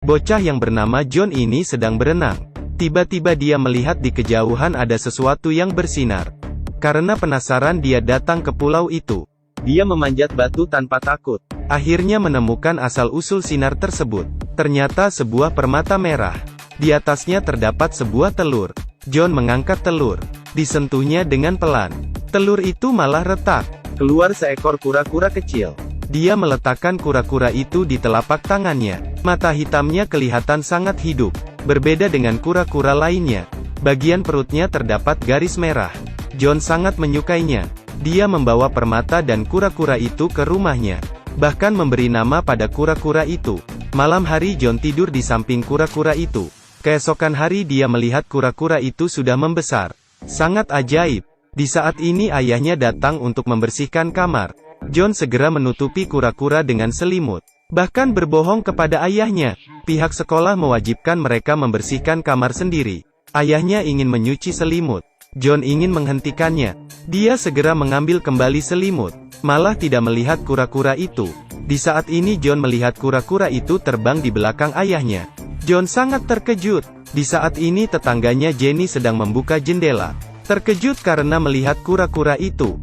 Bocah yang bernama John ini sedang berenang. Tiba-tiba dia melihat di kejauhan ada sesuatu yang bersinar. Karena penasaran dia datang ke pulau itu. Dia memanjat batu tanpa takut. Akhirnya menemukan asal-usul sinar tersebut. Ternyata sebuah permata merah. Di atasnya terdapat sebuah telur. John mengangkat telur. Disentuhnya dengan pelan. Telur itu malah retak. Keluar seekor kura-kura kecil. Dia meletakkan kura-kura itu di telapak tangannya. Mata hitamnya kelihatan sangat hidup. Berbeda dengan kura-kura lainnya. Bagian perutnya terdapat garis merah. John sangat menyukainya. Dia membawa permata dan kura-kura itu ke rumahnya. Bahkan memberi nama pada kura-kura itu. Malam hari John tidur di samping kura-kura itu. Keesokan hari dia melihat kura-kura itu sudah membesar. Sangat ajaib. Di saat ini ayahnya datang untuk membersihkan kamar. John segera menutupi kura-kura dengan selimut. Bahkan berbohong kepada ayahnya. Pihak sekolah mewajibkan mereka membersihkan kamar sendiri. Ayahnya ingin menyuci selimut. John ingin menghentikannya. Dia segera mengambil kembali selimut. Malah tidak melihat kura-kura itu. Di saat ini John melihat kura-kura itu terbang di belakang ayahnya. John sangat terkejut. Di saat ini tetangganya Jenny sedang membuka jendela. Terkejut karena melihat kura-kura itu.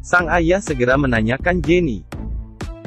Sang ayah segera menanyakan Jenny.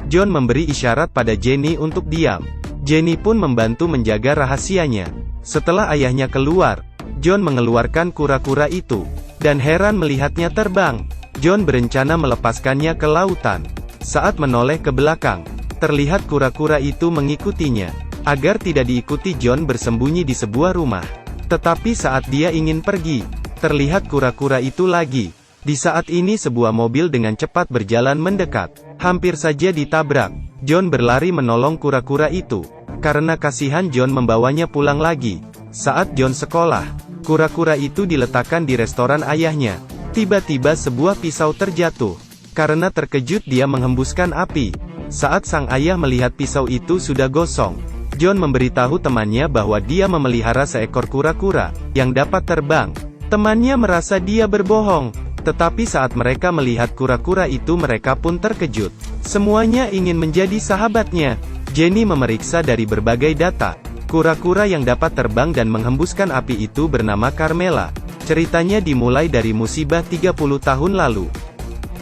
John memberi isyarat pada Jenny untuk diam. Jenny pun membantu menjaga rahasianya. Setelah ayahnya keluar, John mengeluarkan kura-kura itu. Dan heran melihatnya terbang. John berencana melepaskannya ke lautan. Saat menoleh ke belakang, terlihat kura-kura itu mengikutinya. Agar tidak diikuti, John bersembunyi di sebuah rumah. Tetapi saat dia ingin pergi, terlihat kura-kura itu lagi. Di saat ini sebuah mobil dengan cepat berjalan mendekat. Hampir saja ditabrak. John berlari menolong kura-kura itu. Karena kasihan John membawanya pulang lagi. Saat John sekolah, kura-kura itu diletakkan di restoran ayahnya. Tiba-tiba sebuah pisau terjatuh. Karena terkejut dia menghembuskan api. Saat sang ayah melihat pisau itu sudah gosong, John memberitahu temannya bahwa dia memelihara seekor kura-kura yang dapat terbang. Temannya merasa dia berbohong. Tetapi saat mereka melihat kura-kura itu mereka pun terkejut. Semuanya ingin menjadi sahabatnya. Jenny memeriksa dari berbagai data. Kura-kura yang dapat terbang dan menghembuskan api itu bernama Carmela. Ceritanya dimulai dari musibah 30 tahun lalu.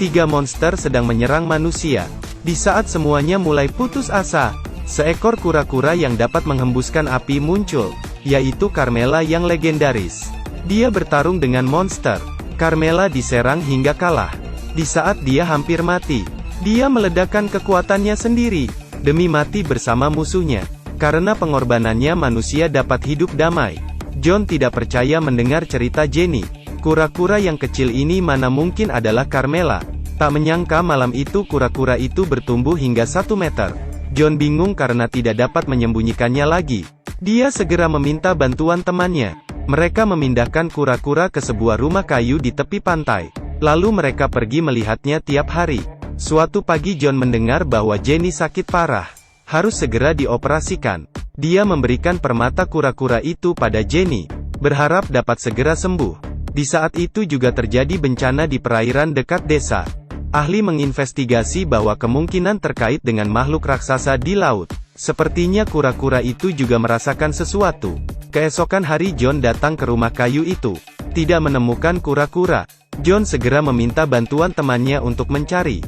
3 monster sedang menyerang manusia. Di saat semuanya mulai putus asa, seekor kura-kura yang dapat menghembuskan api muncul, yaitu Carmela yang legendaris. Dia bertarung dengan monster. Carmela diserang hingga kalah. Di saat dia hampir mati, dia meledakkan kekuatannya sendiri, demi mati bersama musuhnya. Karena pengorbanannya manusia dapat hidup damai. John tidak percaya mendengar cerita Jenny. Kura-kura yang kecil ini mana mungkin adalah Carmela. Tak menyangka malam itu kura-kura itu bertumbuh hingga 1 meter. John bingung karena tidak dapat menyembunyikannya lagi. Dia segera meminta bantuan temannya. Mereka memindahkan kura-kura ke sebuah rumah kayu di tepi pantai. Lalu mereka pergi melihatnya tiap hari. Suatu pagi John mendengar bahwa Jenny sakit parah. Harus segera dioperasikan. Dia memberikan permata kura-kura itu pada Jenny. Berharap dapat segera sembuh. Di saat itu juga terjadi bencana di perairan dekat desa. Ahli menginvestigasi bahwa kemungkinan terkait dengan makhluk raksasa di laut. Sepertinya kura-kura itu juga merasakan sesuatu. Keesokan hari John datang ke rumah kayu itu. Tidak menemukan kura-kura. John segera meminta bantuan temannya untuk mencari.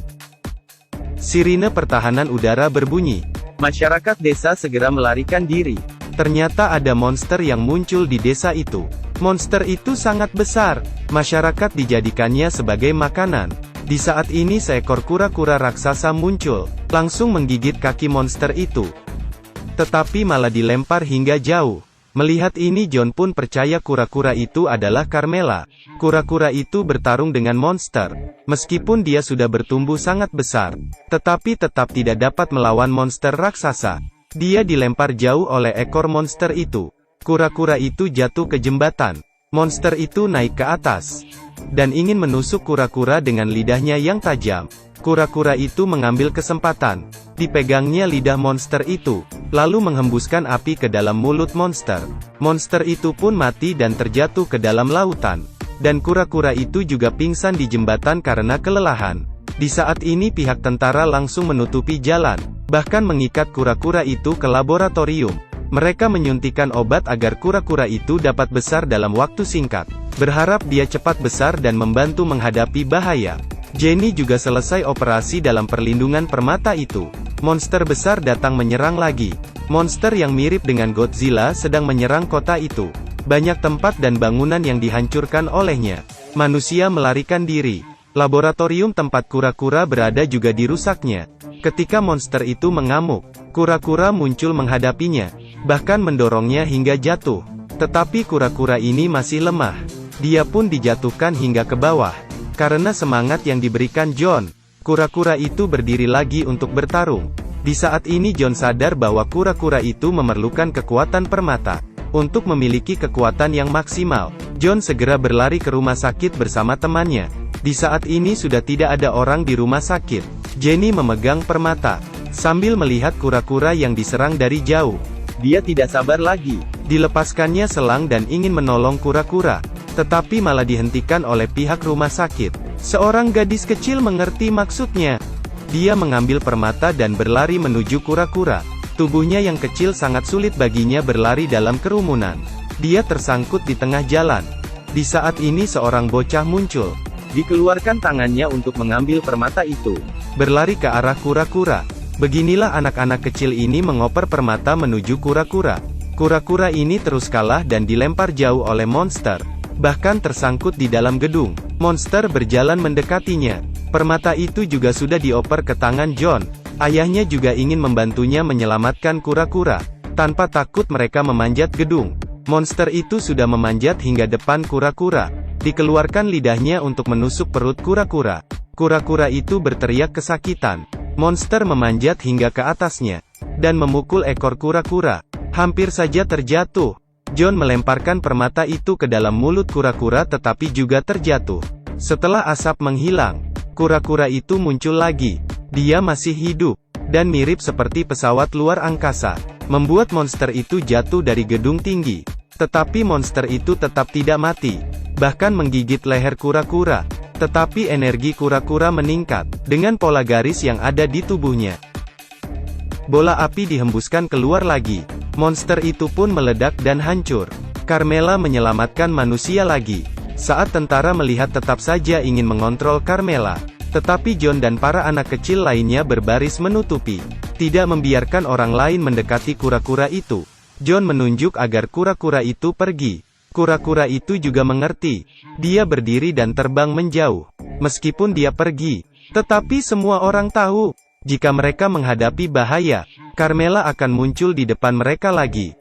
Sirine pertahanan udara berbunyi. Masyarakat desa segera melarikan diri. Ternyata ada monster yang muncul di desa itu. Monster itu sangat besar. Masyarakat dijadikannya sebagai makanan. Di saat ini seekor kura-kura raksasa muncul. Langsung menggigit kaki monster itu. Tetapi malah dilempar hingga jauh. Melihat ini John pun percaya kura-kura itu adalah Carmela. Kura-kura itu bertarung dengan monster. Meskipun dia sudah bertumbuh sangat besar, tetapi tetap tidak dapat melawan monster raksasa. Dia dilempar jauh oleh ekor monster itu. Kura-kura itu jatuh ke jembatan. Monster itu naik ke atas dan ingin menusuk kura-kura dengan lidahnya yang tajam. Kura-kura itu mengambil kesempatan. Dipegangnya lidah monster itu, lalu menghembuskan api ke dalam mulut monster. Monster itu pun mati dan terjatuh ke dalam lautan. Dan kura-kura itu juga pingsan di jembatan karena kelelahan. Di saat ini pihak tentara langsung menutupi jalan, bahkan mengikat kura-kura itu ke laboratorium. Mereka menyuntikkan obat agar kura-kura itu dapat besar dalam waktu singkat, berharap dia cepat besar dan membantu menghadapi bahaya. Jenny juga selesai operasi dalam perlindungan permata itu. Monster besar datang menyerang lagi. Monster yang mirip dengan Godzilla sedang menyerang kota itu. Banyak tempat dan bangunan yang dihancurkan olehnya. Manusia melarikan diri. Laboratorium tempat kura-kura berada juga dirusaknya. Ketika monster itu mengamuk, kura-kura muncul menghadapinya, bahkan mendorongnya hingga jatuh. Tetapi kura-kura ini masih lemah. Dia pun dijatuhkan hingga ke bawah. Karena semangat yang diberikan John, kura-kura itu berdiri lagi untuk bertarung. Di saat ini John sadar bahwa kura-kura itu memerlukan kekuatan permata. Untuk memiliki kekuatan yang maksimal, John segera berlari ke rumah sakit bersama temannya. Di saat ini sudah tidak ada orang di rumah sakit. Jenny memegang permata, sambil melihat kura-kura yang diserang dari jauh. Dia tidak sabar lagi. Dilepaskannya selang dan ingin menolong kura-kura, tetapi malah dihentikan oleh pihak rumah sakit. Seorang gadis kecil mengerti maksudnya. Dia mengambil permata dan berlari menuju kura-kura. Tubuhnya yang kecil sangat sulit baginya berlari dalam kerumunan. Dia tersangkut di tengah jalan. Di saat ini seorang bocah muncul. Dikeluarkan tangannya untuk mengambil permata itu. Berlari ke arah kura-kura. Beginilah anak-anak kecil ini mengoper permata menuju kura-kura. Kura-kura ini terus kalah dan dilempar jauh oleh monster. Bahkan tersangkut di dalam gedung. Monster berjalan mendekatinya. Permata itu juga sudah dioper ke tangan John. Ayahnya juga ingin membantunya menyelamatkan kura-kura. Tanpa takut mereka memanjat gedung. Monster itu sudah memanjat hingga depan kura-kura. Dikeluarkan lidahnya untuk menusuk perut kura-kura. Kura-kura itu berteriak kesakitan. Monster memanjat hingga ke atasnya, dan memukul ekor kura-kura. Hampir saja terjatuh. John melemparkan permata itu ke dalam mulut kura-kura tetapi juga terjatuh. Setelah asap menghilang, kura-kura itu muncul lagi. Dia masih hidup, dan mirip seperti pesawat luar angkasa. Membuat monster itu jatuh dari gedung tinggi. Tetapi monster itu tetap tidak mati. Bahkan menggigit leher kura-kura. Tetapi energi kura-kura meningkat, dengan pola garis yang ada di tubuhnya. Bola api dihembuskan keluar lagi. Monster itu pun meledak dan hancur. Carmela menyelamatkan manusia lagi. Saat tentara melihat tetap saja ingin mengontrol Carmela. Tetapi John dan para anak kecil lainnya berbaris menutupi. Tidak membiarkan orang lain mendekati kura-kura itu. John menunjuk agar kura-kura itu pergi. Kura-kura itu juga mengerti. Dia berdiri dan terbang menjauh. Meskipun dia pergi, tetapi semua orang tahu, jika mereka menghadapi bahaya, Carmela akan muncul di depan mereka lagi.